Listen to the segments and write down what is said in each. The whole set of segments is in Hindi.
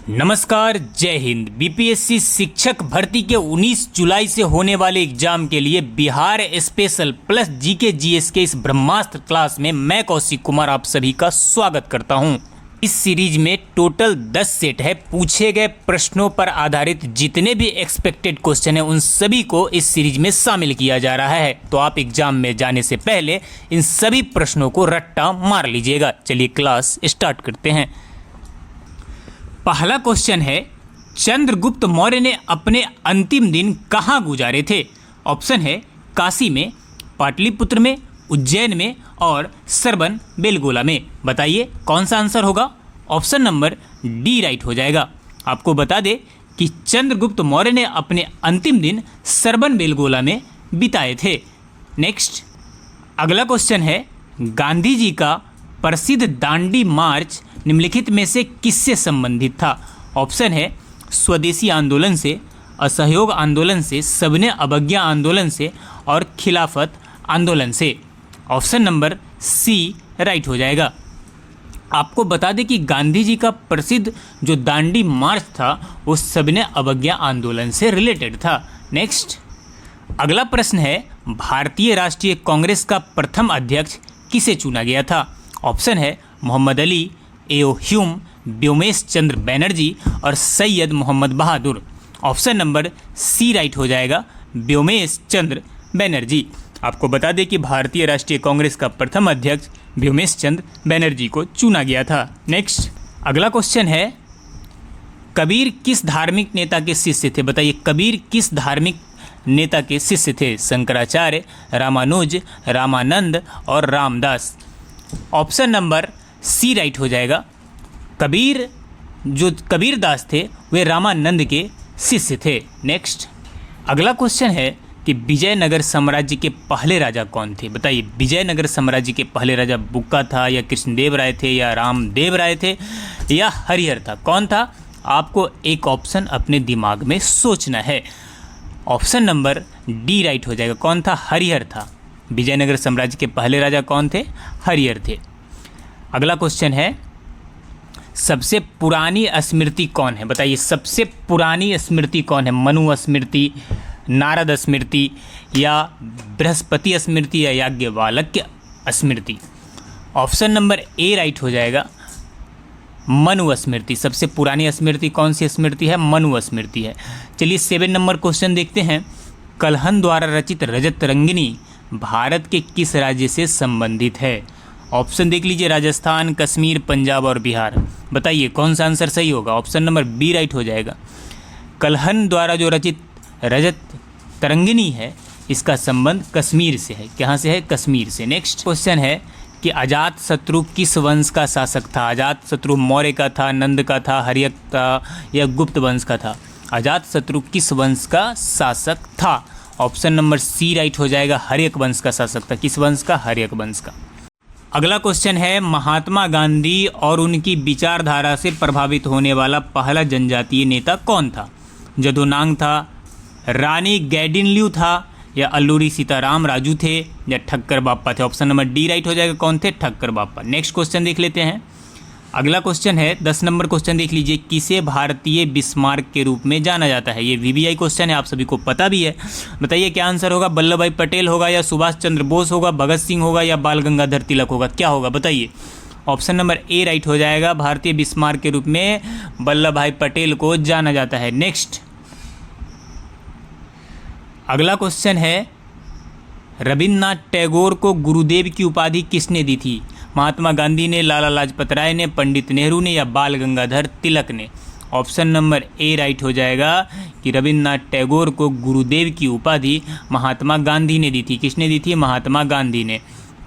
नमस्कार, जय हिंद। बीपीएससी शिक्षक भर्ती के 19 जुलाई से होने वाले एग्जाम के लिए Bihar special plus GK GS के इस ब्रह्मास्त्र क्लास में मैं कौशिक कुमार आप सभी का स्वागत करता हूं। इस सीरीज में टोटल 10 सेट है। पूछे गए प्रश्नों पर आधारित जितने भी एक्सपेक्टेड क्वेश्चन हैं उन सभी को इस सीरीज में शामिल किया जा रहा है। तो आप एग्जाम में जाने से पहले इन सभी प्रश्नों को रट्टा मार लीजिएगा। चलिए क्लास स्टार्ट करते हैं। पहला क्वेश्चन है, चंद्रगुप्त मौर्य ने अपने अंतिम दिन कहाँ गुजारे थे? ऑप्शन है काशी में, पाटलिपुत्र में, उज्जैन में और सरबन बेलगोला में। बताइए कौन सा आंसर होगा? ऑप्शन नंबर डी राइट हो जाएगा। आपको बता दें कि चंद्रगुप्त मौर्य ने अपने अंतिम दिन सरबन बेलगोला में बिताए थे। नेक्स्ट, अगला क्वेश्चन है, गांधी जी का प्रसिद्ध दांडी मार्च निम्नलिखित में से किससे संबंधित था? ऑप्शन है स्वदेशी आंदोलन से, असहयोग आंदोलन से, सबने अवज्ञा आंदोलन से और खिलाफत आंदोलन से। ऑप्शन नंबर सी राइट हो जाएगा। आपको बता दें कि गांधी जी का प्रसिद्ध जो दांडी मार्च था वो सबने अवज्ञा आंदोलन से रिलेटेड था। नेक्स्ट, अगला प्रश्न है, भारतीय राष्ट्रीय कांग्रेस का प्रथम अध्यक्ष किसे चुना गया था? ऑप्शन है मोहम्मद अली, एओ ह्यूम, व्योमेश चंद्र बैनर्जी और सैयद मोहम्मद बहादुर। ऑप्शन नंबर सी राइट हो जाएगा, व्योमेश चंद्र बैनर्जी। आपको बता दें कि भारतीय राष्ट्रीय कांग्रेस का प्रथम अध्यक्ष व्योमेश चंद्र बैनर्जी को चुना गया था। नेक्स्ट, अगला क्वेश्चन है, कबीर किस धार्मिक नेता के शिष्य थे? बताइए कबीर किस धार्मिक नेता के शिष्य थे? शंकराचार्य, रामानुज, रामानंद और Ramdas. Option number C right हो जाएगा। कबीर दास थे वे रामानंद के शिष्य थे। नेक्स्ट, अगला क्वेश्चन है कि विजयनगर साम्राज्य के पहले राजा कौन थे? बताइए विजयनगर साम्राज्य के पहले राजा बुक्का था या कृष्णदेव राय थे या रामदेव राय थे या हरिहर था? कौन था? आपको एक ऑप्शन अपने दिमाग में सोचना है। ऑप्शन नंबर डी राइट हो जाएगा। कौन था? हरिहर था। विजयनगर साम्राज्य के पहले राजा कौन थे? हरिहर थे। अगला क्वेश्चन है, सबसे पुरानी स्मृति कौन है? बताइए सबसे पुरानी स्मृति कौन है? मनु स्मृति, नारद स्मृति या बृहस्पति स्मृति या याज्ञवल्क्य स्मृति? ऑप्शन नंबर ए राइट हो जाएगा, मनु स्मृति। सबसे पुरानी स्मृति कौन सी स्मृति है? मनु स्मृति है। चलिए 7 नंबर क्वेश्चन देखते हैं। कल्हन द्वारा रचित रजत तरंगिणी भारत के किस राज्य से संबंधित है? ऑप्शन देख लीजिए, राजस्थान, कश्मीर, पंजाब और बिहार। बताइए कौन सा आंसर सही होगा? ऑप्शन नंबर बी राइट हो जाएगा। कल्हन द्वारा जो रचित रजत तरंगिणी है इसका संबंध कश्मीर से है। कहाँ से है? कश्मीर से। नेक्स्ट क्वेश्चन है कि अजातशत्रु किस वंश का शासक था? अजातशत्रु मौर्य का था, नंद का था, हर्यक का या गुप्त वंश का था? अजातशत्रु किस वंश का शासक था? ऑप्शन नंबर सी राइट हो जाएगा, हर्यक वंश का शासक था। किस वंश का? हर्यक वंश का। अगला क्वेश्चन है, महात्मा गांधी और उनकी विचारधारा से प्रभावित होने वाला पहला जनजातीय नेता कौन था? जदोनांग था, रानी गैडिनल्यू था या अल्लूरी सीताराम राजू थे या ठक्कर बाप्पा थे? ऑप्शन नंबर डी राइट हो जाएगा। कौन थे? ठक्कर बाप्पा। नेक्स्ट क्वेश्चन देख लेते हैं। अगला क्वेश्चन है 10 नंबर क्वेश्चन देख लीजिए, किसे भारतीय बिस्मार्क के रूप में जाना जाता है? ये वीवीआई क्वेश्चन है, आप सभी को पता भी है। बताइए क्या आंसर होगा? वल्लभ भाई पटेल होगा या सुभाष चंद्र बोस होगा, भगत सिंह होगा या बाल गंगाधर तिलक होगा? क्या होगा बताइए? ऑप्शन नंबर ए राइट हो जाएगा, भारतीय बिस्मार्क के रूप में वल्लभ भाई पटेल को जाना जाता है। नेक्स्ट, अगला क्वेश्चन है, रविन्द्रनाथ टैगोर को गुरुदेव की उपाधि किसने दी थी? महात्मा गांधी ने, लाला लाजपत राय ने, पंडित नेहरू ने या बाल गंगाधर तिलक ने? ऑप्शन नंबर ए राइट हो जाएगा कि रविन्द्रनाथ टैगोर को गुरुदेव की उपाधि महात्मा गांधी ने दी थी। किसने दी थी? महात्मा गांधी ने।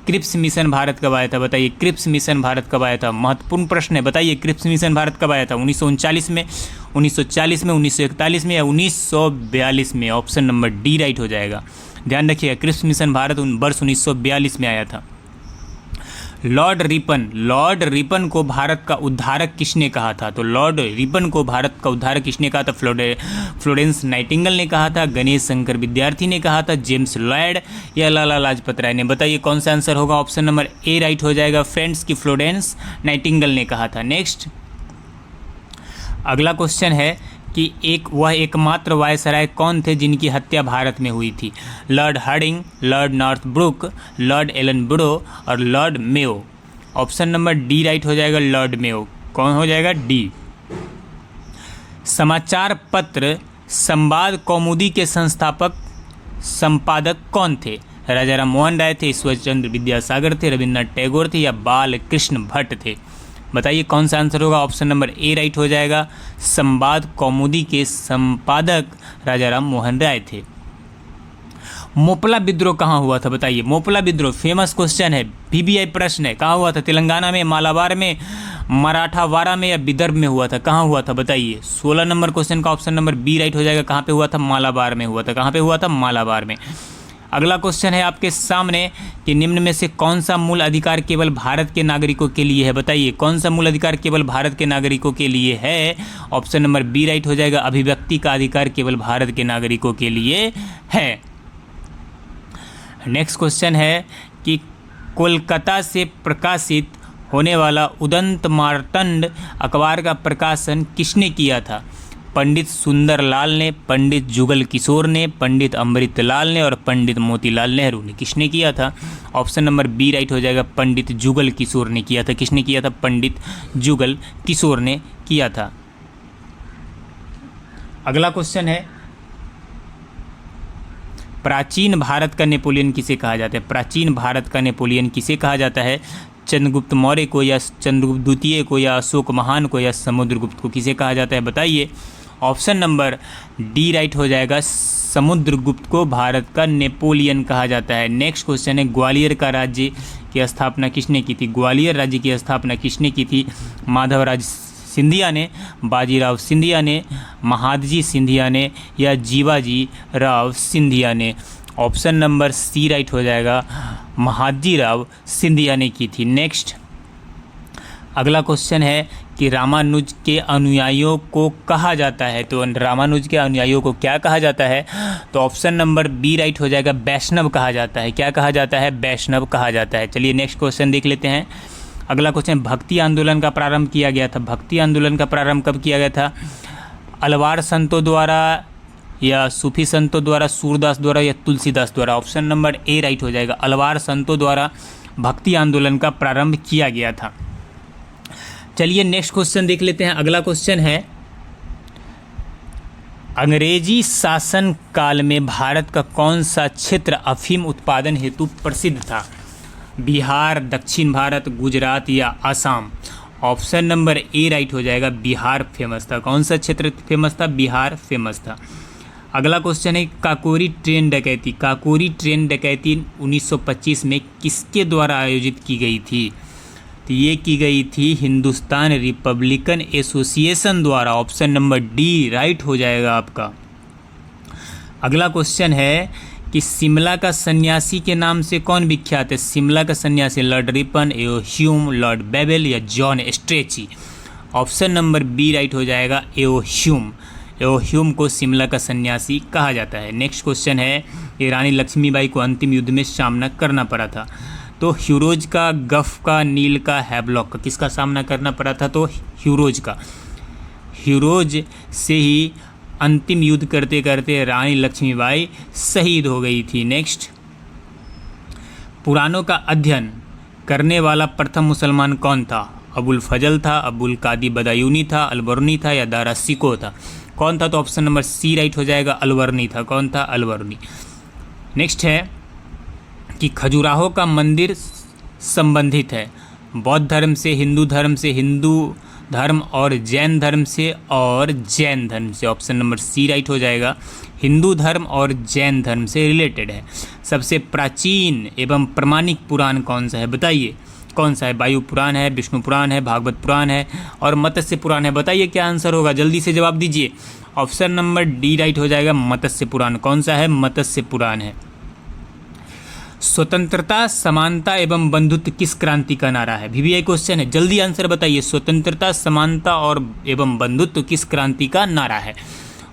क्रिप्स मिशन भारत कब आया था? बताइए क्रिप्स मिशन भारत कब आया था? महत्वपूर्ण प्रश्न है। बताइए क्रिप्स मिशन भारत कब आया था? 1939 में, 1940 में, 1941 में या 1942 में? ऑप्शन नंबर डी राइट हो जाएगा। ध्यान रखिएगा, क्रिप्स मिशन भारत वर्ष 1942 में आया था। लॉर्ड रिपन को भारत का उद्धारक किसने कहा था? तो लॉर्ड रिपन को भारत का उद्धारक किसने कहा था? फ्लोरेंस नाइटिंगेल ने कहा था, गणेश शंकर विद्यार्थी ने कहा था, जेम्स लॉयड या लाला लाजपत राय ने? बताइए कौन सा आंसर होगा? ऑप्शन नंबर ए राइट हो जाएगा फ्रेंड्स, की फ्लोरेंस नाइटिंगेल ने कहा था। नेक्स्ट, अगला क्वेश्चन है कि वह एकमात्र वायसराय कौन थे जिनकी हत्या भारत में हुई थी? Lord Hardinge, Lord Northbrook, Lord Ellenborough और Lord Mayo. Option number D right हो जाएगा, लॉर्ड मेयो। कौन हो जाएगा? डी। समाचार पत्र संवाद कौमुदी के संपादक कौन थे? राजा राम मोहन राय थे, ईश्वर चंद्र विद्यासागर थे, रविन्द्रनाथ टैगोर थे या बाल कृष्ण भट्ट थे? बताइए कौन सा आंसर होगा? ऑप्शन नंबर ए राइट हो जाएगा, संवाद कौमुदी के संपादक राजा राम मोहन राय थे। मोपला विद्रोह कहाँ हुआ था? बताइए। मोपला विद्रोह फेमस क्वेश्चन है, बीबीआई प्रश्न है। कहाँ हुआ था? तेलंगाना में, मालाबार में, मराठावाड़ा में या विदर्भ में हुआ था? कहाँ हुआ था? बताइए। 16 नंबर क्वेश्चन का ऑप्शन नंबर बी राइट हो जाएगा। कहाँ पे हुआ था? मालाबार में हुआ था। कहाँ पे हुआ था? मालाबार में। अगला क्वेश्चन है आपके सामने कि निम्न में से कौन सा मूल अधिकार केवल भारत के नागरिकों के लिए है? बताइए कौन सा मूल अधिकार केवल भारत के नागरिकों के लिए है? ऑप्शन नंबर बी राइट हो जाएगा, अभिव्यक्ति का अधिकार केवल भारत के नागरिकों के लिए है। नेक्स्ट क्वेश्चन है कि कोलकाता से प्रकाशित होने वाला उदंत मार्तंड अखबार का प्रकाशन किसने किया था? पंडित सुंदरलाल ने, पंडित जुगल किशोर ने, पंडित अमृतलाल ने और पंडित मोतीलाल नेहरू ने। किसने किया था? ऑप्शन नंबर बी राइट हो जाएगा, पंडित जुगल किशोर ने किया था। किसने किया था? पंडित जुगल किशोर ने किया था। अगला क्वेश्चन है, प्राचीन भारत का नेपोलियन किसे कहा जाता है? प्राचीन भारत का नेपोलियन किसे कहा जाता है? चंद्रगुप्त मौर्य को या चंद्रगुप्त द्वितीय को या अशोक महान को या समुद्रगुप्त को? किसे कहा जाता है? बताइए। ऑप्शन नंबर डी राइट हो जाएगा, समुद्रगुप्त को भारत का नेपोलियन कहा जाता है। नेक्स्ट क्वेश्चन है, ग्वालियर का राज्य की स्थापना किसने की थी? ग्वालियर राज्य की स्थापना किसने की थी? माधवराज सिंधिया ने, बाजीराव सिंधिया ने, महादजी सिंधिया ने या जीवाजी राव सिंधिया ने? ऑप्शन नंबर सी राइट हो जाएगा, महादजी राव सिंधिया ने की थी। नेक्स्ट अगला क्वेश्चन है कि रामानुज के अनुयायियों को कहा जाता है, तो रामानुज के अनुयायियों को क्या कहा जाता है? तो ऑप्शन नंबर बी राइट हो जाएगा, वैष्णव कहा जाता है। क्या कहा जाता है? वैष्णव कहा जाता है। चलिए नेक्स्ट क्वेश्चन देख लेते हैं। अगला क्वेश्चन, भक्ति आंदोलन का प्रारंभ किया गया था। भक्ति आंदोलन का प्रारंभ कब किया गया था? अलवार संतों द्वारा या सूफी संतों द्वारा, सूरदास द्वारा या तुलसीदास द्वारा? ऑप्शन नंबर ए राइट हो जाएगा, अलवार संतों द्वारा भक्ति आंदोलन का प्रारंभ किया गया था। चलिए नेक्स्ट क्वेश्चन देख लेते हैं। अगला क्वेश्चन है, अंग्रेजी शासन काल में भारत का कौन सा क्षेत्र अफीम उत्पादन हेतु प्रसिद्ध था? बिहार, दक्षिण भारत, गुजरात या Assam? Option number A right हो जाएगा, बिहार फेमस था। कौन सा क्षेत्र फेमस था? बिहार फेमस था। अगला क्वेश्चन है, काकोरी ट्रेन डकैती। काकोरी ट्रेन डकैती 1925 में किसके द्वारा आयोजित की गई थी? तो ये की गई थी हिंदुस्तान रिपब्लिकन एसोसिएशन द्वारा। ऑप्शन नंबर डी राइट हो जाएगा आपका। अगला क्वेश्चन है कि शिमला का सन्यासी के नाम से कौन विख्यात है? शिमला का सन्यासी Lord Ripon, A O Hume, Lord Wavell या John Strachey? Option number B right हो जाएगा, एओ ह्यूम। एओ ह्यूम को शिमला का सन्यासी कहा जाता है। नेक्स्ट क्वेश्चन है, ये रानी लक्ष्मीबाई को अंतिम युद्ध में सामना करना पड़ा था, तो ह्यूरोज का, गफ का, नील का, हैवलॉक का? किसका सामना करना पड़ा था? तो ह्यूरोज का। ह्यूरोज से ही अंतिम युद्ध करते करते रानी लक्ष्मीबाई शहीद हो गई थी। नेक्स्ट, पुराणों का अध्ययन करने वाला प्रथम मुसलमान कौन था? अबुल फजल था, अबुल कादी बदायूनी था, अलबर्नी था या दारा सिको था? कौन था? तो ऑप्शन नंबर सी राइट हो जाएगा, अलबर्नी था। कौन था? अलबर्नी। नेक्स्ट है कि खजुराहो का मंदिर संबंधित है बौद्ध धर्म से, हिंदू धर्म से, हिंदू धर्म और जैन धर्म से और जैन धर्म से? ऑप्शन नंबर सी राइट हो जाएगा, हिंदू धर्म और जैन धर्म से रिलेटेड है। सबसे प्राचीन एवं प्रमाणिक पुराण कौन सा है? बताइए कौन सा है? वायु पुराण है, विष्णु पुराण है, भागवत पुराण है और मत्स्य पुराण है। बताइए क्या आंसर होगा? जल्दी से जवाब दीजिए। ऑप्शन नंबर डी राइट हो जाएगा, मत्स्य पुराण। कौन सा है? मत्स्य पुराण है। स्वतंत्रता, समानता एवं बंधुत्व किस क्रांति का नारा है? बीबीआई क्वेश्चन है, जल्दी आंसर बताइए। स्वतंत्रता, समानता और एवं बंधुत्व किस क्रांति का नारा है?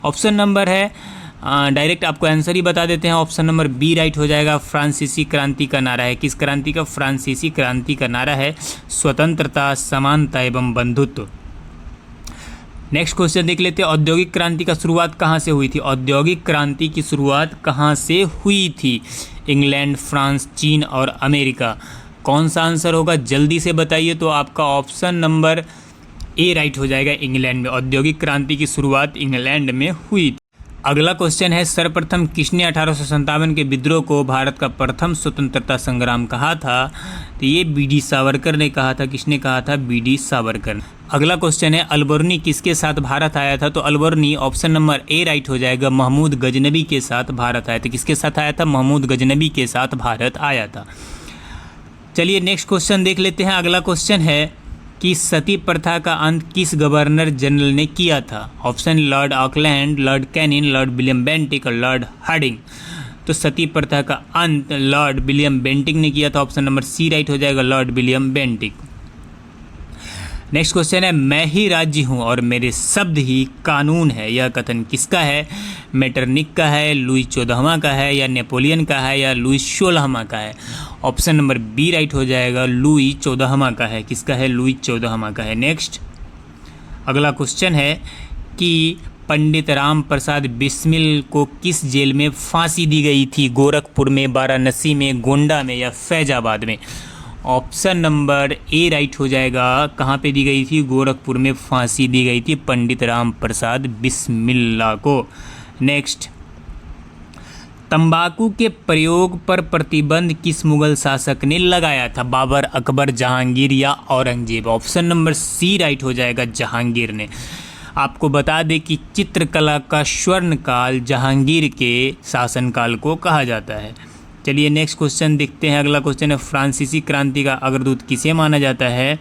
ऑप्शन नंबर है, डायरेक्ट आपको आंसर ही बता देते हैं। ऑप्शन नंबर बी राइट हो जाएगा, फ्रांसीसी क्रांति का नारा है। किस क्रांति का? फ्रांसीसी क्रांति का नारा है स्वतंत्रता, समानता एवं बंधुत्व। नेक्स्ट क्वेश्चन देख लेते हैं, औद्योगिक क्रांति का शुरुआत कहाँ से हुई थी? औद्योगिक क्रांति की शुरुआत कहाँ से हुई थी? इंग्लैंड, फ्रांस, चीन और अमेरिका। कौन सा आंसर होगा जल्दी से बताइए। तो आपका ऑप्शन नंबर ए राइट हो जाएगा, इंग्लैंड में। औद्योगिक क्रांति की शुरुआत इंग्लैंड में हुई थी। अगला क्वेश्चन है, सर्वप्रथम किसने 1857 के विद्रोह को भारत का प्रथम स्वतंत्रता संग्राम कहा था? तो ये बी.डी. सावरकर ने कहा था। किसने कहा था? बी.डी. सावरकर। अगला क्वेश्चन है, अलबर्नी किसके साथ भारत आया था? तो अलबर्नी ऑप्शन नंबर ए राइट हो जाएगा, महमूद गजनबी के साथ भारत आया था। किसके साथ आया था? महमूद गजनबी के साथ भारत आया था। चलिए नेक्स्ट क्वेश्चन देख लेते हैं। अगला क्वेश्चन है कि सती प्रथा का अंत किस गवर्नर जनरल ने किया था? Option Lord Auckland, Lord Canning, Lord William Bentinck और लॉर्ड हार्डिंग। तो सती प्रथा का अंत लॉर्ड विलियम बेंटिक ने किया था। ऑप्शन नंबर सी राइट हो जाएगा, Lord William Bentinck. Next question है, मैं ही राज्य हूँ और मेरे शब्द ही कानून है, यह कथन किसका है? मेटरनिक का है, लुई 14वां का है, या नेपोलियन का है, या लुई 16वां का है? ऑप्शन नंबर बी राइट हो जाएगा, लुई 14वां का है। किसका है? लुई 14वां का है। नेक्स्ट अगला क्वेश्चन है कि पंडित राम प्रसाद बिस्मिल को किस जेल में फांसी दी गई थी? गोरखपुर में, वाराणसी में, गोंडा में, या फैजाबाद में? ऑप्शन नंबर ए राइट हो जाएगा, कहाँ पे दी गई थी? गोरखपुर में फांसी दी गई थी पंडित राम प्रसाद बिस्मिल्ला को। नेक्स्ट, तंबाकू के प्रयोग पर प्रतिबंध किस मुगल शासक ने लगाया था? बाबर, अकबर, जहांगीर या Aurangzeb? Option number C right हो जाएगा, जहांगीर ने। आपको बता दें कि चित्रकला का स्वर्ण काल जहांगीर के शासनकाल को कहा जाता है। चलिए नेक्स्ट क्वेश्चन देखते हैं। अगला क्वेश्चन है, फ्रांसीसी क्रांति का अग्रदूत किसे माना जाता है?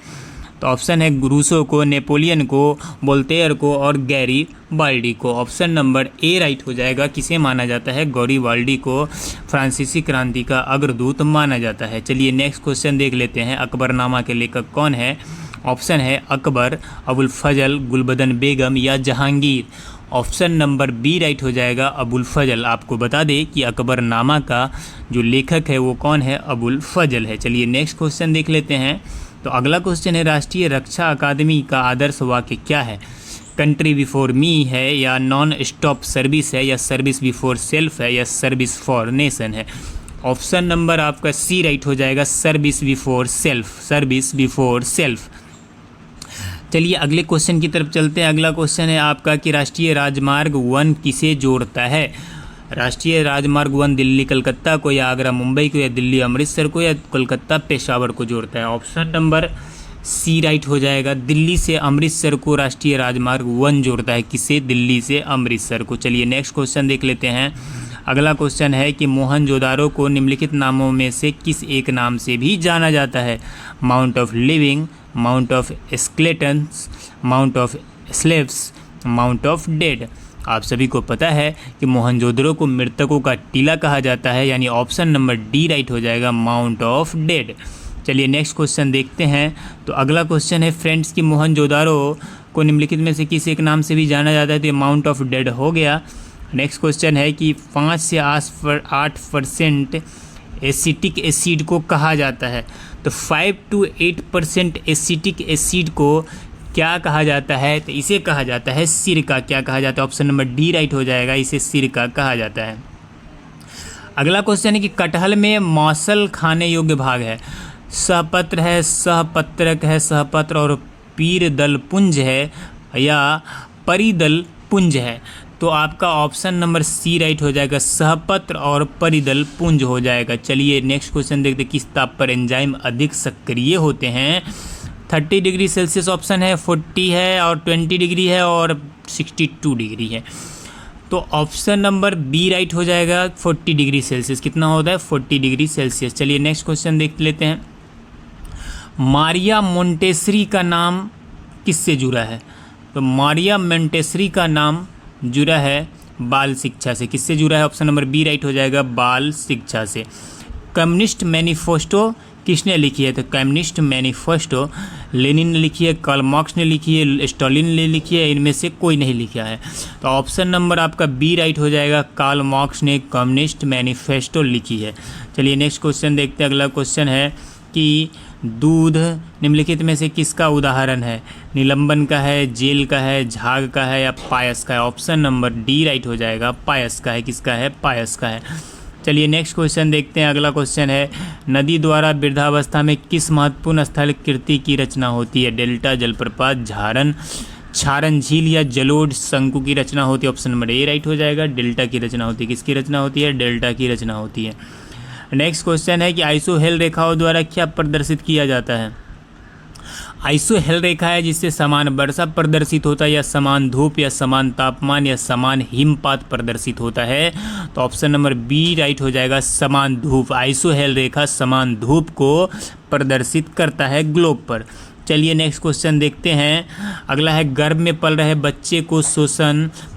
तो ऑप्शन है रूसो को, नेपोलियन को, वोल्टेयर को और गैरी बाल्डी को। ऑप्शन नंबर ए राइट हो जाएगा, किसे माना जाता है? गैरी बाल्डी को फ्रांसीसी क्रांति का अग्रदूत माना जाता है। चलिए नेक्स्ट क्वेश्चन देख लेते हैं। अकबरनामा के लेखक कौन है? ऑप्शन है अकबर, अबुल फजल, गुलबदन बेगम या Jahangir. Option number B right हो जाएगा, अबुल फजल। आपको बता दें कि अकबरनामा का जो लेखक है वो कौन है? अबुल फजल है। चलिए नेक्स्ट क्वेश्चन देख लेते हैं। तो अगला क्वेश्चन है, राष्ट्रीय रक्षा अकादमी का आदर्श वाक्य क्या है? कंट्री बिफोर मी है, या नॉन स्टॉप सर्विस है, या सर्विस बिफोर सेल्फ है, या सर्विस फॉर नेशन है? ऑप्शन नंबर आपका सी राइट हो जाएगा, service before self. Service before self. चलिए अगले क्वेश्चन की तरफ चलते हैं। अगला क्वेश्चन है आपका कि राष्ट्रीय राजमार्ग 1 किसे जोड़ता है? राष्ट्रीय राजमार्ग 1 दिल्ली कलकत्ता को, या आगरा मुंबई को, या दिल्ली अमृतसर को, या कोलकाता पेशावर को जोड़ता है? ऑप्शन नंबर सी राइट हो जाएगा, दिल्ली से अमृतसर को राष्ट्रीय राजमार्ग 1 जोड़ता है। किसे? दिल्ली से अमृतसर को। चलिए नेक्स्ट क्वेश्चन देख लेते हैं। अगला क्वेश्चन है कि मोहनजोदारो को निम्नलिखित नामों में से किस एक नाम से भी जाना जाता है? Mount of living, mount of skeletons, mount of slaves, mount of dead. आप सभी को पता है कि मोहनजोदड़ो को मृतकों का टीला कहा जाता है, यानी ऑप्शन नंबर डी राइट हो जाएगा, माउंट ऑफ डेड। चलिए नेक्स्ट क्वेश्चन देखते हैं। तो अगला क्वेश्चन है फ्रेंड्स कि मोहनजोदारो को निम्नलिखित में से किस एक नाम से भी जाना जाता है? तो ये माउंट ऑफ डेड हो गया। नेक्स्ट क्वेश्चन है कि 5 से 8% एसिटिक एसिड को कहा जाता है। तो 5 to 8% एसिटिक एसिड को क्या कहा जाता है? तो इसे कहा जाता है सिरका। क्या कहा जाता है? ऑप्शन नंबर डी राइट हो जाएगा, इसे सिरका कहा जाता है। अगला क्वेश्चन है कि कटहल में मौसल खाने योग्य भाग है। सहपत्र है, सहपत्रक है, सहपत्र और पीरदल पुंज है, या परिदल पुंज है? तो आपका ऑप्शन नंबर सी राइट हो जाएगा, सहपत्र और परिदल पुंज हो जाएगा। चलिए नेक्स्ट क्वेश्चन देखते हैं, किस ताप पर एंजाइम अधिक सक्रिय होते हैं? 30 डिग्री सेल्सियस ऑप्शन है, 40 है, और 20 डिग्री है, और 62 डिग्री है। तो ऑप्शन नंबर बी राइट हो जाएगा, 40 डिग्री सेल्सियस। कितना होता है? 40 डिग्री सेल्सियस। चलिए नेक्स्ट क्वेश्चन देख लेते हैं। मारिया मोंटेसरी का नाम किससे जुड़ा है? तो मारिया मोंटेसरी का नाम जुड़ा है बाल शिक्षा से। किससे जुड़ा है? ऑप्शन नंबर बी राइट हो जाएगा, बाल शिक्षा से। कम्युनिस्ट मैनिफेस्टो किसने लिखी है? तो कम्युनिस्ट मैनिफेस्टो लेनिन ने लिखी है, कार्ल मार्क्स ने लिखी है, स्टालिन ने लिखी है, इनमें से कोई नहीं लिखा है। तो ऑप्शन नंबर आपका बी राइट हो जाएगा, कार्ल मार्क्स ने कम्युनिस्ट मैनिफेस्टो लिखी है। चलिए नेक्स्ट क्वेश्चन देखते हैं। अगला क्वेश्चन है कि दूध निम्नलिखित में से किसका उदाहरण है? निलंबन का है, जेल का है, झाग का है या पायस का है? ऑप्शन नंबर डी राइट हो जाएगा, पायस का है। किसका है? पायस का है। चलिए नेक्स्ट क्वेश्चन देखते हैं। अगला क्वेश्चन है, नदी द्वारा वृद्धावस्था में किस महत्वपूर्ण स्थल कृति की रचना होती है? डेल्टा, जलप्रपात, झारन, क्षारन झील या जलोढ़ शंकु की रचना होती है? ऑप्शन नंबर ए राइट हो जाएगा, डेल्टा की रचना होती है। किसकी रचना होती है? डेल्टा की रचना होती है। नेक्स्ट क्वेश्चन है कि आइसोहेल रेखाओं द्वारा क्या प्रदर्शित किया जाता है? आइसोहेल रेखा है जिससे समान वर्षा प्रदर्शित होता है या समान धूप या समान तापमान या समान हिमपात प्रदर्शित होता है? तो ऑप्शन नंबर बी राइट हो जाएगा, समान धूप। आइसोहेल रेखा समान धूप को प्रदर्शित करता है ग्लोब पर। चलिए नेक्स्ट क्वेश्चन देखते हैं। अगला है, गर्भ में पल रहे बच्चे को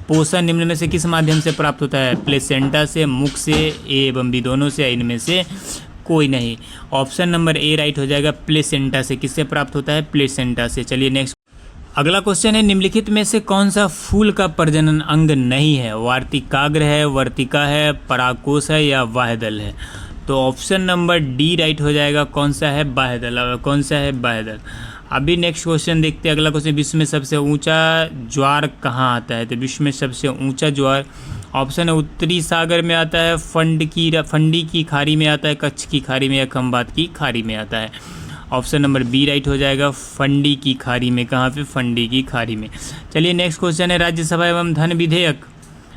पोषण निम्न में से किस माध्यम से प्राप्त होता है? प्लेसेंटा से, मुख से, ए एवं बी दोनों से, इनमें से कोई नहीं। ऑप्शन नंबर ए राइट हो जाएगा, प्लेसेंटा से। किससे प्राप्त होता है? प्लेसेंटा से। चलिए नेक्स्ट अगला क्वेश्चन है, निम्नलिखित में से कौन सा फूल का प्रजनन अंग नहीं है? वार्तिकाग्र है, वर्तिका है, परागकोश है या बाह्यदल है? तो ऑप्शन नंबर डी राइट हो जाएगा। कौन सा है? बाह्यदल। कौन सा है? बाह्यदल। अभी नेक्स्ट क्वेश्चन देखते हैं। अगला क्वेश्चन, विश्व में सबसे ऊंचा ज्वार कहाँ आता है? तो विश्व में सबसे ऊंचा ज्वार ऑप्शन है उत्तरी सागर में आता है, फंडी की खाड़ी में आता है, कच्छ की खाड़ी में या खंबात की खाड़ी में आता है? ऑप्शन नंबर बी राइट हो जाएगा, फंडी की खाड़ी में। कहाँ पे? फंडी की खाड़ी में। चलिए नेक्स्ट क्वेश्चन है, राज्यसभा एवं धन विधेयक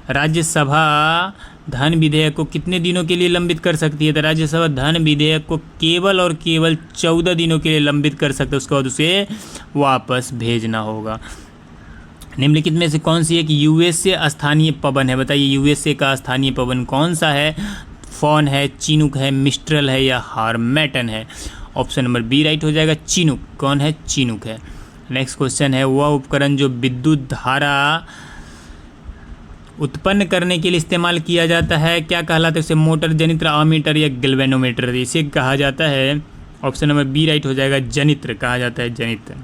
राज्यसभा धन विधेयक को कितने दिनों के लिए लंबित कर सकती है? तो राज्यसभा धन विधेयक को केवल और केवल 14 दिनों के लिए लंबित कर सकते हैं, उसके बाद उसे वापस भेजना होगा। निम्नलिखित में से कौन सी एक यूएसए स्थानीय पवन है? बताइए यूएसए का स्थानीय पवन कौन सा है? फॉन है, चिनूक है, मिस्ट्रल है या हार्मेटन है? ऑप्शन नंबर बी राइट हो जाएगा, चिनूक। कौन है? चिनूक है। नेक्स्ट क्वेश्चन है, वह उपकरण जो विद्युत धारा उत्पन्न करने के लिए इस्तेमाल किया जाता है क्या कहलाता है? उसे मोटर, जनित्र, अमीटर या गैल्वेनोमीटर इसे कहा जाता है? ऑप्शन नंबर बी राइट हो जाएगा, जनित्र कहा जाता है, जनित्र।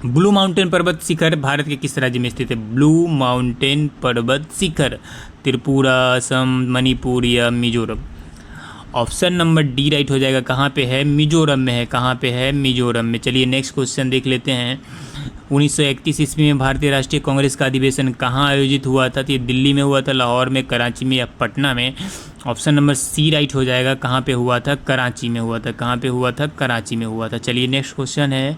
ब्लू माउंटेन पर्वत शिखर भारत के किस राज्य में स्थित है? ब्लू माउंटेन पर्वत शिखर त्रिपुरा, असम, मणिपुर या Mizoram? Option number D right हो जाएगा। कहाँ पे है? मिजोरम में है। कहाँ पे है? मिजोरम में। चलिए नेक्स्ट क्वेश्चन देख लेते हैं। 1931 ईस्वी में भारतीय राष्ट्रीय कांग्रेस का अधिवेशन कहाँ आयोजित हुआ था? तो ये दिल्ली में हुआ था, लाहौर में, कराची में या पटना में? ऑप्शन नंबर सी राइट हो जाएगा। कहाँ पे हुआ था? कराची में हुआ था। कहाँ पे हुआ था? कराची में हुआ था। चलिए नेक्स्ट क्वेश्चन है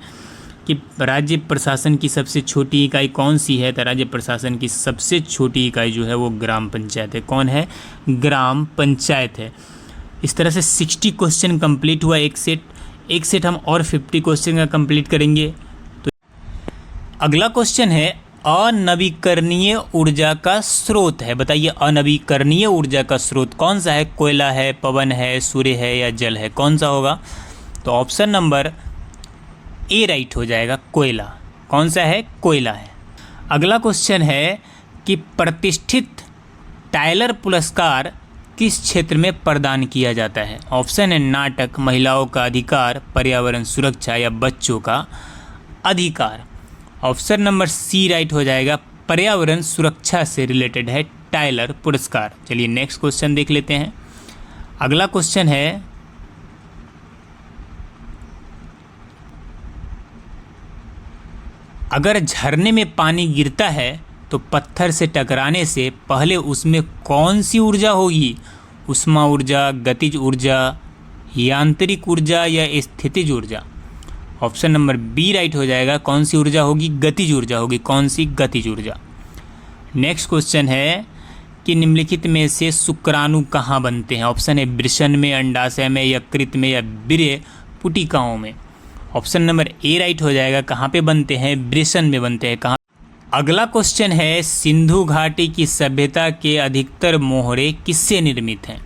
कि राज्य प्रशासन की सबसे छोटी इकाई कौन सी है? तो राज्य प्रशासन की सबसे छोटी इकाई जो है वो ग्राम पंचायत है। कौन है? ग्राम पंचायत है। इस तरह से 60 क्वेश्चन कंप्लीट हुआ। एक सेट हम और 50 क्वेश्चन का कंप्लीट करेंगे। तो अगला क्वेश्चन है, अनवीकरणीय ऊर्जा का स्रोत है। बताइए अनवीकरणीय ऊर्जा का स्रोत कौन सा है? कोयला है, पवन है, सूर्य है या जल है? कौन सा होगा? तो ऑप्शन नंबर ए राइट हो जाएगा, कोयला। कौन सा है? कोयला है। अगला क्वेश्चन है कि प्रतिष्ठित टाइलर पुरस्कार किस क्षेत्र में प्रदान किया जाता है? ऑप्शन है नाटक, महिलाओं का अधिकार, पर्यावरण सुरक्षा या बच्चों का अधिकार? ऑप्शन नंबर सी राइट हो जाएगा, पर्यावरण सुरक्षा से रिलेटेड है टाइलर पुरस्कार। चलिए नेक्स्ट क्वेश्चन देख लेते हैं। अगला क्वेश्चन है, अगर झरने में पानी गिरता है तो पत्थर से टकराने से पहले उसमें कौन सी ऊर्जा होगी? उष्मा ऊर्जा, गतिज ऊर्जा, यांत्रिक ऊर्जा या स्थितिज ऊर्जा? ऑप्शन नंबर बी राइट हो जाएगा। कौन सी ऊर्जा होगी? गतिज ऊर्जा होगी। कौन सी? गतिज ऊर्जा। नेक्स्ट क्वेश्चन है कि निम्नलिखित में से शुक्राणु कहाँ बनते हैं? ऑप्शन है वृषण में, अंडाशय में, यकृत में या वीर्य पुटिकाओं में? ऑप्शन नंबर ए राइट हो जाएगा। कहाँ पे बनते हैं? वृषण में बनते हैं। कहाँ? अगला क्वेश्चन है, सिंधु घाटी की सभ्यता के अधिकतर मोहरे किससे निर्मित हैं?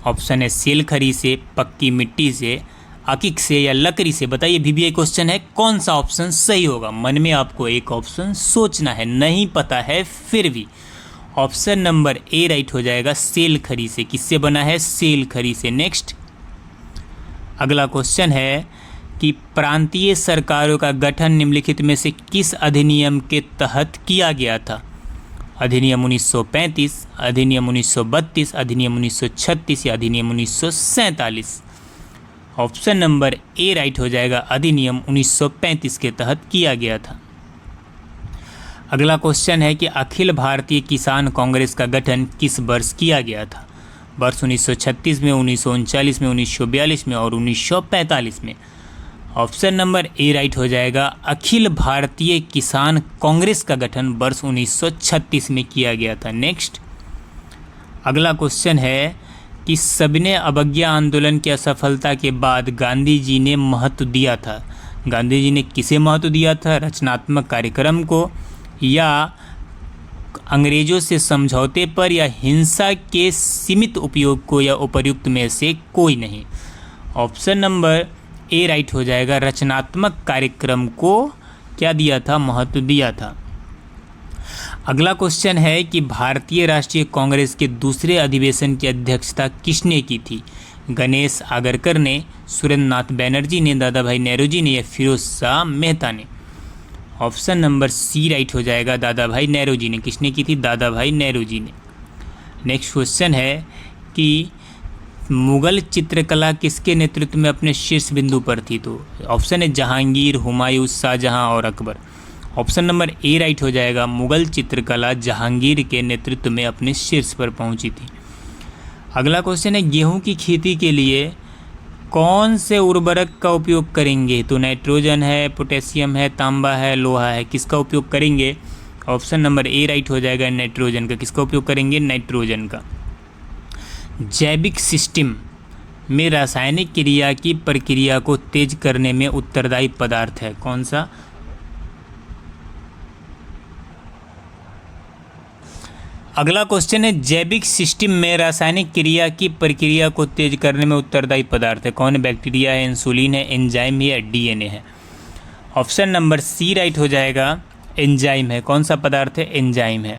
ऑप्शन है सेलखरी से, पक्की मिट्टी से, अकिक से या लकड़ी से? बताइए VBI क्वेश्चन है, कौन सा ऑप्शन सही होगा? मन में आपको एक ऑप्शन सोचना है, नहीं पता है फिर भी। ऑप्शन नंबर ए राइट हो जाएगा, सेलखरी से। किससे बना है? सेलखरी से। नेक्स्ट अगला क्वेश्चन है कि प्रांतीय सरकारों का गठन निम्नलिखित में से किस अधिनियम के तहत किया गया था? अधिनियम 1935, अधिनियम 1932, अधिनियम 1936 या अधिनियम 1947? ऑप्शन नंबर ए राइट हो जाएगा, अधिनियम 1935 के तहत किया गया था। अगला क्वेश्चन है कि अखिल भारतीय किसान कांग्रेस का गठन किस वर्ष किया गया था? वर्ष 1936 में, 1939 में, 1942 में और 1945 में। ऑप्शन नंबर ए राइट हो जाएगा, अखिल भारतीय किसान कांग्रेस का गठन वर्ष 1936 में किया गया था। नेक्स्ट, अगला क्वेश्चन है कि सविनय अवज्ञा आंदोलन की असफलता के बाद गांधी जी ने महत्व दिया था। गांधी जी ने किसे महत्व दिया था? रचनात्मक कार्यक्रम को, या अंग्रेजों से समझौते पर, या हिंसा के सीमित उपयोग को, या उपर्युक्त में से कोई नहीं। ऑप्शन नंबर ए राइट हो जाएगा, रचनात्मक कार्यक्रम को क्या दिया था? महत्व दिया था। अगला क्वेश्चन है कि भारतीय राष्ट्रीय कांग्रेस के दूसरे अधिवेशन की अध्यक्षता किसने की थी? गणेश आगरकर ने, सुरेंद्र नाथ बैनर्जी ने, दादा भाई नेहरू जी ने, या फिरोज शाह मेहता ने। ऑप्शन नंबर सी राइट हो जाएगा, दादा भाई नेहरू जी ने। किसने की थी? दादा भाई नेहरू जी ने। नेक्स्ट क्वेश्चन है कि मुगल चित्रकला किसके नेतृत्व में अपने शीर्ष बिंदु पर थी? तो ऑप्शन है जहांगीर, हुमायूं, शाहजहां और Akbar. Option number A right हो जाएगा, मुगल चित्रकला जहांगीर के नेतृत्व में अपने शीर्ष पर पहुंची थी। अगला क्वेश्चन है, गेहूं की खेती के लिए कौन से उर्वरक का उपयोग करेंगे? तो नाइट्रोजन है, पोटेशियम है, तांबा है, लोहा है, किसका उपयोग करेंगे? ऑप्शन नंबर ए राइट हो जाएगा, नाइट्रोजन का। किसका उपयोग करेंगे? नाइट्रोजन का। जैविक सिस्टम में रासायनिक क्रिया की प्रक्रिया को तेज करने में उत्तरदायी पदार्थ है कौन सा? अगला क्वेश्चन है, जैविक सिस्टम में रासायनिक क्रिया की प्रक्रिया को तेज करने में उत्तरदायी पदार्थ है कौन? बैक्टीरिया है, इंसुलिन है, एंजाइम है, या डीएनए है। ऑप्शन नंबर सी राइट हो जाएगा, एंजाइम है। कौन सा पदार्थ है? एंजाइम है।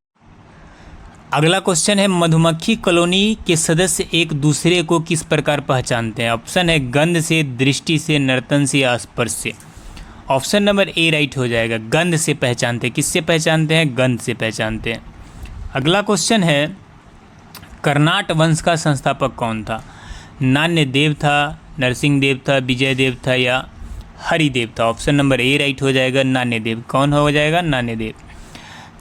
अगला क्वेश्चन है, मधुमक्खी कॉलोनी के सदस्य एक दूसरे को किस प्रकार पहचानते हैं? ऑप्शन है गंध से, दृष्टि से, नर्तन से, या स्पर्श से। ऑप्शन नंबर ए राइट हो जाएगा, गंध से पहचानते हैं। किससे पहचानते हैं? गंध से पहचानते हैं। अगला क्वेश्चन है, कर्नाट वंश का संस्थापक कौन था? नान्यदेव था, नरसिंहदेव था, विजयदेव था, या हरिदेव था। ऑप्शन नंबर ए राइट हो जाएगा, नान्यदेव। कौन हो जाएगा? नान्यदेव।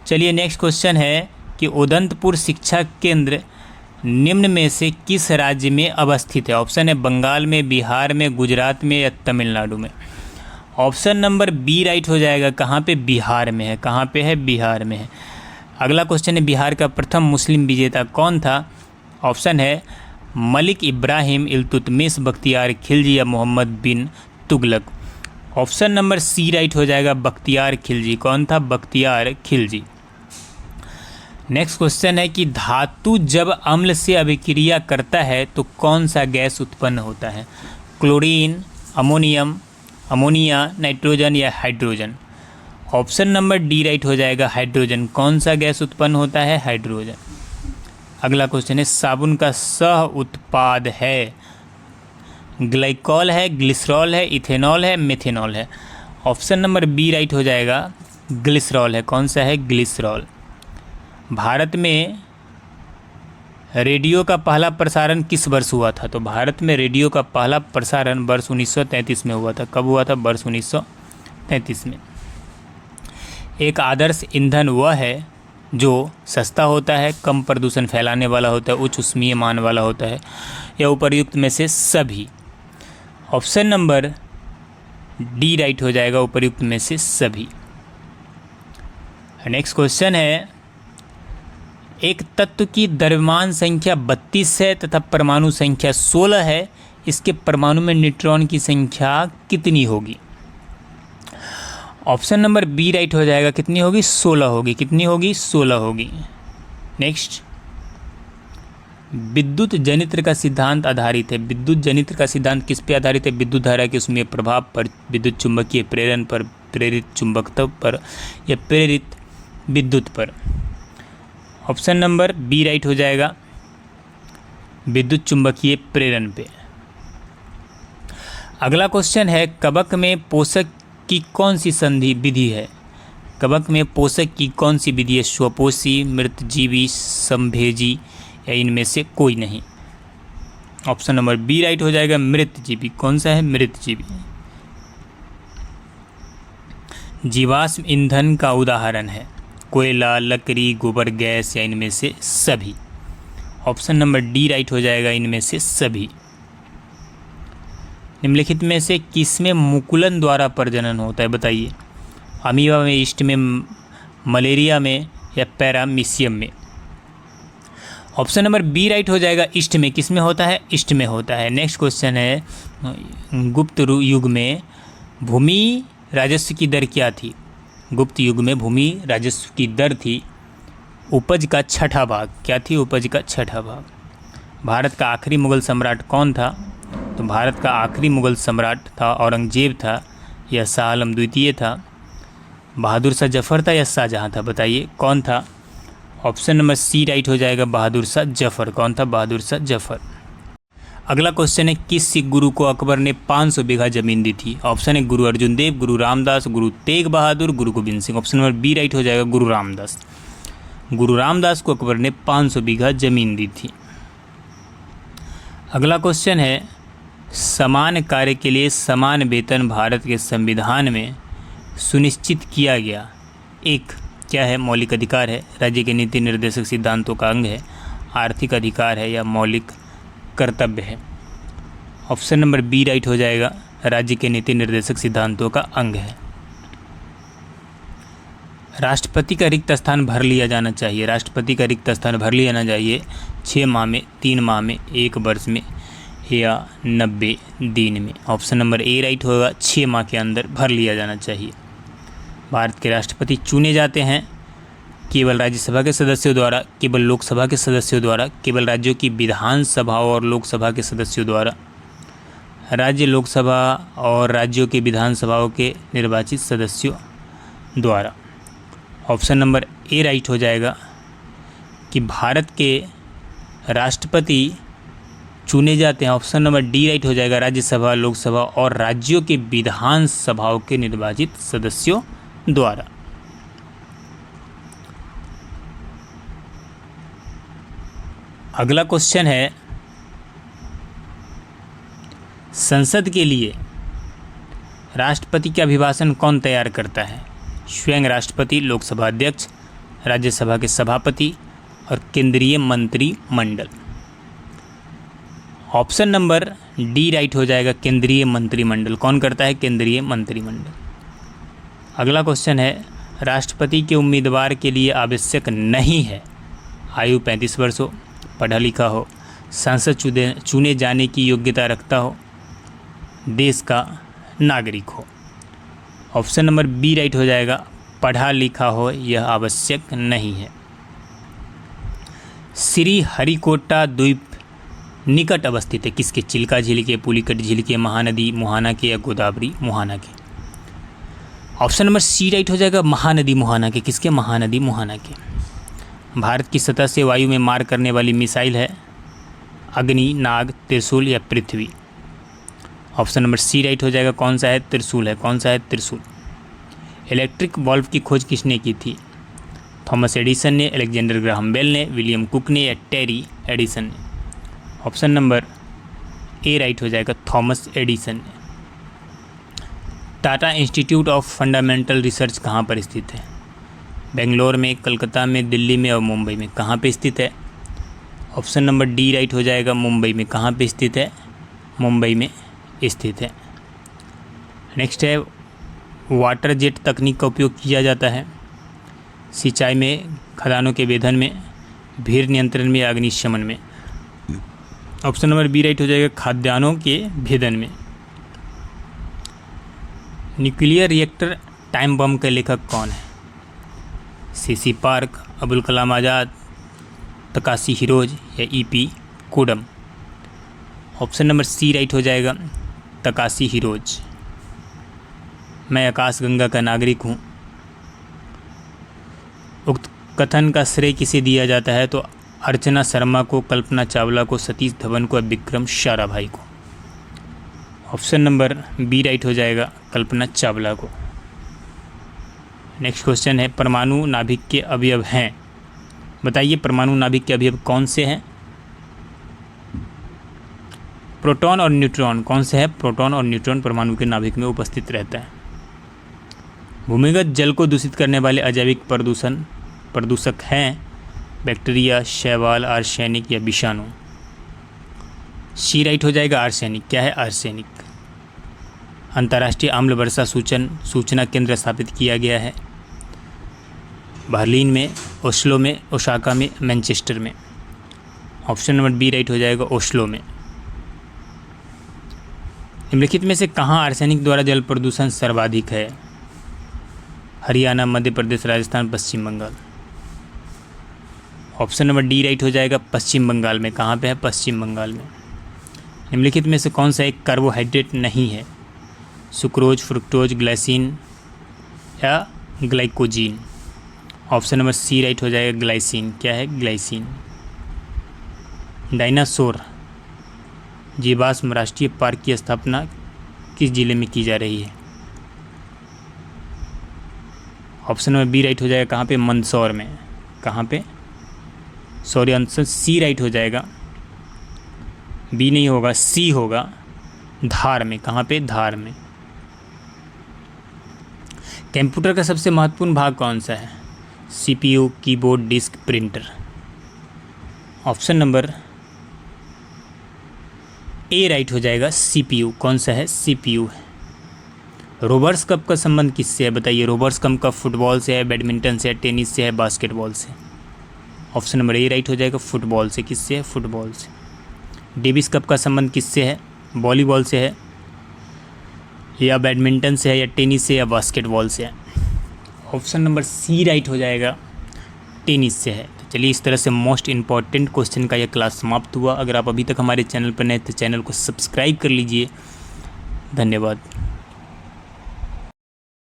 चलिए नेक्स्ट क्वेश्चन है कि उदंतपुर शिक्षा केंद्र निम्न में से किस राज्य में अवस्थित है? ऑप्शन है बंगाल में, बिहार में, गुजरात में, या तमिलनाडु में। ऑप्शन नंबर बी राइट हो जाएगा, कहाँ पे? बिहार में है। कहाँ पे है? बिहार में है। अगला क्वेश्चन है, बिहार का प्रथम मुस्लिम विजेता कौन था? ऑप्शन है मलिक इब्राहिम, इल्तुतमिश, बख्तियार खिलजी, या Mohammad bin Tughlaq. Option number C right हो जाएगा, बख्तियार खिलजी। कौन था? बख्तियार खिलजी। नेक्स्ट क्वेश्चन है कि धातु जब अम्ल से अभिक्रिया करता है तो कौन सा गैस उत्पन्न होता है? क्लोरीन, अमोनियम, अमोनिया, नाइट्रोजन, या hydrogen. Option number D right हो जाएगा, हाइड्रोजन। कौन सा गैस उत्पन्न होता है? हाइड्रोजन। अगला क्वेश्चन है, साबुन का सह उत्पाद है ग्लाइकॉल है, ग्लिसरॉल है, इथेनॉल है, मेथेनॉल है। ऑप्शन नंबर बी राइट हो जाएगा, ग्लिसरॉल है। कौन सा है? ग्लिसरॉल। भारत में रेडियो का पहला प्रसारण किस वर्ष हुआ था? तो भारत में रेडियो का पहला प्रसारण वर्ष 1933 में हुआ था। कब हुआ था? वर्ष 1933 में। एक आदर्श ईंधन वह है जो सस्ता होता है, कम प्रदूषण फैलाने वाला होता है, उच्च ऊष्मीय मान वाला होता है, या उपर्युक्त में से सभी। ऑप्शन नंबर डी राइट हो जाएगा, उपर्युक्त में से सभी। नेक्स्ट क्वेश्चन है, एक तत्व की द्रव्यमान संख्या 32 है तथा परमाणु संख्या 16 है, इसके परमाणु में न्यूट्रॉन की संख्या कितनी होगी? ऑप्शन नंबर बी राइट हो जाएगा, कितनी होगी? 16 होगी। कितनी होगी? 16 होगी। नेक्स्ट, विद्युत जनित्र का सिद्धांत आधारित है। विद्युत जनित्र का सिद्धांत किस पे आधारित है? विद्युत धारा के उसमें प्रभाव पर, विद्युत चुंबकीय प्रेरण पर, प्रेरित चुंबकत्व पर, या प्रेरित विद्युत पर। ऑप्शन नंबर बी राइट हो जाएगा, विद्युत चुंबकीय प्रेरण पे। अगला क्वेश्चन है, कवक में पोषक की कौन सी संधि विधि है? कवक में पोषक की कौन सी विधि है? स्वपोषी, मृतजीवी, संभेजी, या इनमें से कोई नहीं। ऑप्शन नंबर बी राइट हो जाएगा, मृतजीवी। कौन सा है? मृतजीवी। जीवाश्म ईंधन का उदाहरण है कोयला, लकड़ी, गोबर गैस या इनमें से सभी। ऑप्शन नंबर डी राइट हो जाएगा, इनमें से सभी। निम्नलिखित में से किसमें मुकुलन द्वारा प्रजनन होता है? बताइए। अमीबा में, ईस्ट में, मलेरिया में या पैरामीशियम में? ऑप्शन नंबर बी राइट हो जाएगा, ईस्ट में। किस में होता है? ईस्ट में होता है। नेक्स्ट क्वेश्चन है, गुप्त युग में भूमि राजस्व की दर क्या थी? गुप्त युग में भूमि राजस्व की दर थी उपज का छठा भाग। क्या थी? उपज का छठा भाग। भारत का आखिरी मुगल सम्राट कौन था? तो भारत का आखिरी मुगल सम्राट था औरंगजेब था या शाह आलम द्वितीय था, बहादुर शाह जफ़र था या शाहजहाँ था? बताइए कौन था? ऑप्शन नंबर सी राइट हो जाएगा, बहादुर शाह जफ़र। कौन था? बहादुर शाह जफ़र। अगला क्वेश्चन है, किस सिख गुरु को अकबर ने 500 बीघा जमीन दी थी? ऑप्शन है गुरु अर्जुन देव, गुरु रामदास, गुरु Tegh Bahadur, Guru Gobind Singh. Option number B right हो जाएगा, गुरु रामदास। गुरु रामदास को अकबर ने 500 बीघा जमीन दी थी। अगला क्वेश्चन है, समान कार्य के लिए समान वेतन भारत के संविधान में सुनिश्चित किया गया एक क्या है? मौलिक अधिकार है, राज्य के नीति निर्देशक सिद्धांतों का अंग है, आर्थिक अधिकार है या मौलिक कर्तव्य है? ऑप्शन नंबर बी राइट हो जाएगा, राज्य के नीति निर्देशक सिद्धांतों का अंग है। राष्ट्रपति का रिक्त स्थान भर लिया जाना चाहिए। राष्ट्रपति का रिक्त स्थान भर लिया जाना चाहिए 6 माह में, 3 माह में, 1 वर्ष में या 90 दिन में। ऑप्शन नंबर ए राइट होगा, 6 माह के अंदर भर लिया जाना चाहिए। भारत के राष्ट्रपति चुने जाते हैं केवल राज्यसभा के सदस्यों द्वारा, केवल लोकसभा के सदस्यों द्वारा, केवल राज्यों की विधानसभाओं और लोकसभा के सदस्यों द्वारा, राज्य लोकसभा और राज्यों के विधानसभाओं के निर्वाचित सदस्यों द्वारा। ऑप्शन नंबर ए राइट हो जाएगा कि भारत के राष्ट्रपति चुने जाते हैं। ऑप्शन नंबर डी राइट हो जाएगा, राज्यसभा, लोकसभा और राज्यों के विधानसभाओं के निर्वाचित सदस्यों द्वारा। अगला क्वेश्चन है, संसद के लिए राष्ट्रपति का अभिभाषण कौन तैयार करता है? स्वयं राष्ट्रपति, लोकसभा अध्यक्ष, राज्यसभा के सभापति और केंद्रीय मंत्रिमंडल। ऑप्शन नंबर डी राइट हो जाएगा, केंद्रीय मंत्रिमंडल। कौन करता है? केंद्रीय मंत्रिमंडल। अगला क्वेश्चन है, राष्ट्रपति के उम्मीदवार के लिए आवश्यक नहीं है आयु 35 वर्ष हो, पढ़ा लिखा हो, सांसद चुने जाने की योग्यता रखता हो, देश का नागरिक हो। ऑप्शन नंबर बी राइट हो जाएगा, पढ़ा लिखा हो, यह आवश्यक नहीं है। श्री हरिकोटा द्वीप निकट अवस्थित है किसके? चिल्का झील के, पुलिकट झील के, महानदी मुहाना के या गोदावरी मुहाना के? ऑप्शन नंबर सी राइट हो जाएगा, महानदी मुहाना के। किसके? महानदी मुहाना के। भारत की सतह से वायु में मार करने वाली मिसाइल है अग्नि, नाग, त्रिशूल या पृथ्वी? ऑप्शन नंबर सी राइट हो जाएगा, कौन सा है? त्रिशूल है। कौन सा है? त्रिशूल। इलेक्ट्रिक बल्ब की खोज किसने की थी? थॉमस एडिसन ने, अलेक्जेंडर ग्राहम बेल ने, विलियम कुक ने या टेरी एडिसन ने? ऑप्शन नंबर ए राइट हो जाएगा, थॉमस एडिसन ने। Tata institute of fundamental research कहाँ पर स्थित है? बेंगलोर में, कलकत्ता में, दिल्ली में और मुंबई में? कहाँ पे स्थित है? ऑप्शन नंबर डी राइट हो जाएगा, मुंबई में। कहाँ पे स्थित है? मुंबई में स्थित है। नेक्स्ट है, वाटर जेट तकनीक का उपयोग किया जाता है सिंचाई में, खदानों के वेधन में, भीड़ नियंत्रण में या अग्निशमन में? ऑप्शन नंबर बी राइट हो जाएगा, खाद्यान्नों के भेदन में। न्यूक्लियर रिएक्टर टाइम बम के लेखक कौन है? C C Park, Abul Kalam Azad, Takashi हिरोज या ईपी कोडम? ऑप्शन नंबर सी राइट हो जाएगा, तकाशी हिरोज। मैं आकाशगंगा का नागरिक हूँ, उक्त कथन का श्रेय किसे दिया जाता है? तो अर्चना शर्मा को, कल्पना चावला को, सतीश धवन को, विक्रम साराभाई को? ऑप्शन नंबर बी राइट हो जाएगा, कल्पना चावला को। नेक्स्ट क्वेश्चन है, परमाणु नाभिक के अवयव हैं? बताइए परमाणु नाभिक के अवयव कौन से हैं? प्रोटॉन और न्यूट्रॉन कौन से है? प्रोटॉन और न्यूट्रॉन परमाणु के नाभिक में उपस्थित रहता है। भूमिगत जल को दूषित करने वाले अजैविक प्रदूषक हैं बैक्टीरिया, शैवाल, आर्सेनिक या विषाणु। सी राइट हो जाएगा, आर्सेनिक। क्या है? आर्सेनिक। अंतर्राष्ट्रीय आम्ल वर्षा सूचना केंद्र स्थापित किया गया है बर्लिन में, ओस्लो में, ओसाका में, मैनचेस्टर में। ऑप्शन नंबर बी राइट हो जाएगा, ओस्लो में। निम्नलिखित में से कहाँ आर्सेनिक द्वारा जल प्रदूषण सर्वाधिक है? Haryana, Madhya Pradesh, Rajasthan, Paschim Bangal. Option number D right हो जाएगा, पश्चिम बंगाल में। कहाँ पे है? पश्चिम बंगाल में। निम्नलिखित में से कौन सा एक कार्बोहाइड्रेट नहीं है? सुक्रोज, फ्रुक्टोज, ग्लाइसिन या ग्लाइकोजीन। ऑप्शन नंबर सी राइट हो जाएगा, ग्लाइसिन। क्या है? ग्लाइसिन। डायनासोर जीवाश्म राष्ट्रीय पार्क की स्थापना किस जिले में की जा रही है? ऑप्शन नंबर बी राइट हो जाएगा, कहाँ पे? मंदसौर में। कहाँ पे? सॉरी, आंसर सी राइट हो जाएगा, बी नहीं होगा, सी होगा, धार में। कहाँ पे? धार में। कंप्यूटर का सबसे महत्वपूर्ण भाग कौन सा है? CPU, keyboard, disk, printer. Option number A right हो जाएगा, सीपीयू। कौन सा है? सीपीयू है। रोबर्स कप का संबंध किससे है? बताइए। रोबर्स कप फुटबॉल से है, बैडमिंटन से है, टेनिस से है, बास्केटबॉल से। ऑप्शन नंबर ए राइट हो जाएगा, फुटबॉल से। किससे है? फुटबॉल से। डेविस कप का संबंध किससे है? वॉलीबॉल से है या बैडमिंटन से है या टेनिस से या बास्केटबॉल से है? ऑप्शन नंबर सी राइट हो जाएगा, टेनिस से है। तो चलिए, इस तरह से मोस्ट इम्पॉर्टेंट क्वेश्चन का यह क्लास समाप्त हुआ। अगर आप अभी तक हमारे चैनल पर नए तो चैनल को सब्सक्राइब कर लीजिए। धन्यवाद।